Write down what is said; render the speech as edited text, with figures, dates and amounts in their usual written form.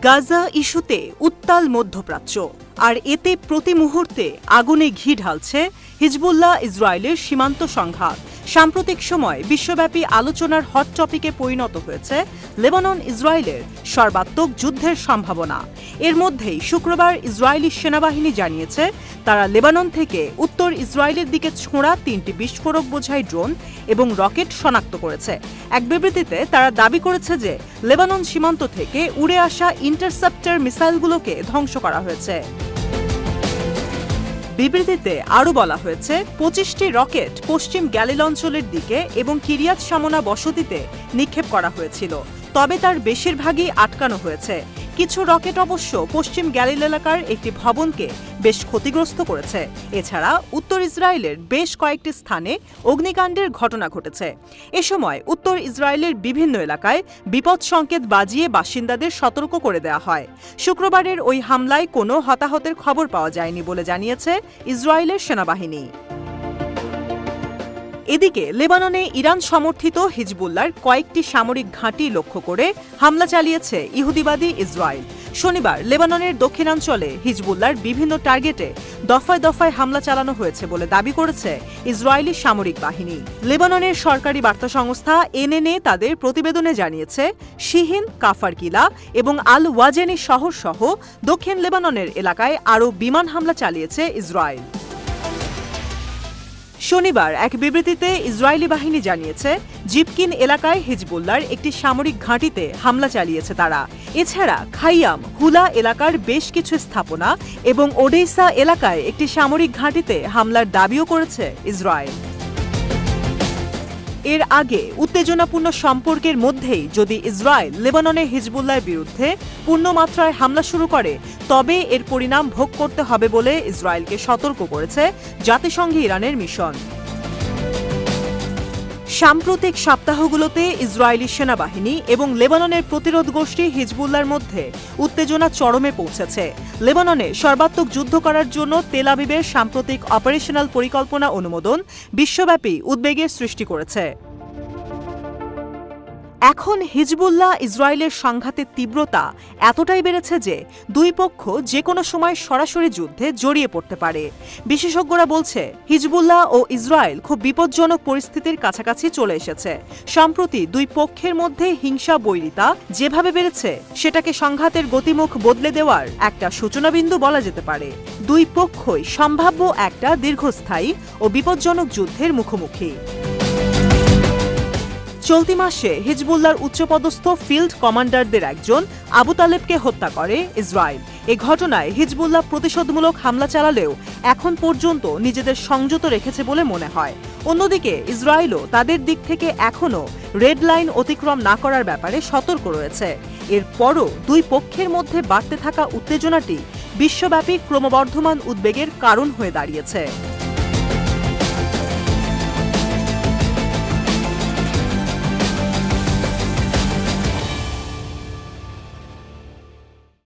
গাজা ইস্যুতে উত্তাল মধ্যপ্রাচ্য, আর এতে প্রতি মুহূর্তে আগুনে ঘি ঢালছে হিজবুল্লাহ ইসরায়েলের সীমান্ত সংঘাত। সাম্প্রতিক সময় বিশ্বব্যাপী আলোচনার হট টপিকে পরিণত হয়েছে লেবানন ইসরায়েলের সর্বাত্মক যুদ্ধের সম্ভাবনা। এর মধ্যেই শুক্রবার ইসরায়েলি সেনাবাহিনী জানিয়েছে তারা লেবানন থেকে উত্তর ইসরায়েলের দিকে ছোঁড়া ৩টি বিস্ফোরক বোঝাই ড্রোন এবং রকেট শনাক্ত করেছে। এক বিবৃতিতে তারা দাবি করেছে যে লেবানন সীমান্ত থেকে উড়ে আসা ইন্টারসেপ্টর মিসাইলগুলোকে ধ্বংস করা হয়েছে। বিবৃতিতে আরও বলা হয়েছে ২৫টি রকেট পশ্চিম গ্যালিল অঞ্চলের দিকে এবং কিরিয়াত শামোনা বসতিতে নিক্ষেপ করা হয়েছিল, তবে তার বেশিরভাগই আটকানো হয়েছে। কিছু রকেট অবশ্য পশ্চিম গ্যালিল এলাকার একটি ভবনকে বেশ ক্ষতিগ্রস্ত করেছে। এছাড়া উত্তর ইসরায়েলের বেশ কয়েকটি স্থানে অগ্নিকাণ্ডের ঘটনা ঘটেছে। এ সময় উত্তর ইসরায়েলের বিভিন্ন এলাকায় বিপদ সংকেত বাজিয়ে বাসিন্দাদের সতর্ক করে দেওয়া হয়। শুক্রবারের ওই হামলায় কোনো হতাহতের খবর পাওয়া যায়নি বলে জানিয়েছে ইসরায়েলের সেনাবাহিনী। এদিকে লেবাননে ইরান সমর্থিত হিজবুল্লাহর কয়েকটি সামরিক ঘাঁটি লক্ষ্য করে হামলা চালিয়েছে ইহুদিবাদী ইসরায়েল। শনিবার লেবাননের দক্ষিণাঞ্চলে হিজবুল্লাহর বিভিন্ন টার্গেটে দফায় দফায় হামলা চালানো হয়েছে বলে দাবি করেছে ইসরায়েলি সামরিক বাহিনী। লেবাননের সরকারি বার্তা সংস্থা এনএনএ তাদের প্রতিবেদনে জানিয়েছে শিহিন, কাফার কিলা এবং আল ওয়াজেনি শহর সহ দক্ষিণ লেবাননের এলাকায় আরও বিমান হামলা চালিয়েছে ইসরায়েল। শনিবার এক বিবৃতিতে ইসরায়েলি বাহিনী জানিয়েছে জিপকিন এলাকায় হিজবুল্লাহর একটি সামরিক ঘাঁটিতে হামলা চালিয়েছে তারা। এছাড়া খাইয়াম, হুলা এলাকার বেশ কিছু স্থাপনা এবং ওডেসা এলাকায় একটি সামরিক ঘাঁটিতে হামলার দাবিও করেছে ইসরায়েল। এর আগে উত্তেজনাপূর্ণ সম্পর্কের মধ্যেই যদি ইসরায়েল লেবাননে হিজবুল্লাহর বিরুদ্ধে পূর্ণমাত্রায় হামলা শুরু করে তবে এর পরিণাম ভোগ করতে হবে বলে ইসরায়েলকে সতর্ক করেছে জাতিসংঘে ইরানের মিশন। সাম্প্রতিক সপ্তাহগুলোতে ইসরায়েলি সেনাবাহিনী এবং লেবাননের প্রতিরোধ গোষ্ঠী হিজবুল্লাহর মধ্যে উত্তেজনা চরমে পৌঁছেছে। লেবাননে সর্বাত্মক যুদ্ধ করার জন্য তেল আবিবের সাম্প্রতিক অপারেশনাল পরিকল্পনা অনুমোদন বিশ্বব্যাপী উদ্বেগের সৃষ্টি করেছে। এখন হিজবুল্লাহ ইসরায়েলের সংঘাতের তীব্রতা এতটাই বেড়েছে যে দুই পক্ষ যে কোনো সময় সরাসরি যুদ্ধে জড়িয়ে পড়তে পারে। বিশেষজ্ঞরা বলছে হিজবুল্লাহ ও ইসরায়েল খুব বিপজ্জনক পরিস্থিতির কাছাকাছি চলে এসেছে। সম্প্রতি দুই পক্ষের মধ্যে হিংসা বৈরিতা যেভাবে বেড়েছে সেটাকে সংঘাতের গতিমুখ বদলে দেওয়ার একটা সূচনাবিন্দু বলা যেতে পারে। দুই পক্ষই সম্ভাব্য একটা দীর্ঘস্থায়ী ও বিপজ্জনক যুদ্ধের মুখোমুখি। চলতি মাসে হিজবুল্লাহর উচ্চপদস্থ ফিল্ড কমান্ডারদের একজন আবু তালেবকে হত্যা করে ইসরায়েল। এ ঘটনায় হিজবুল্লাহ প্রতিশোধমূলক হামলা চালালেও এখন পর্যন্ত নিজেদের সংযত রেখেছে বলে মনে হয়। অন্যদিকে ইসরায়েলও তাদের দিক থেকে এখনও রেড লাইন অতিক্রম না করার ব্যাপারে সতর্ক রয়েছে। এরপরও দুই পক্ষের মধ্যে বাড়তে থাকা উত্তেজনাটি বিশ্বব্যাপী ক্রমবর্ধমান উদ্বেগের কারণ হয়ে দাঁড়িয়েছে।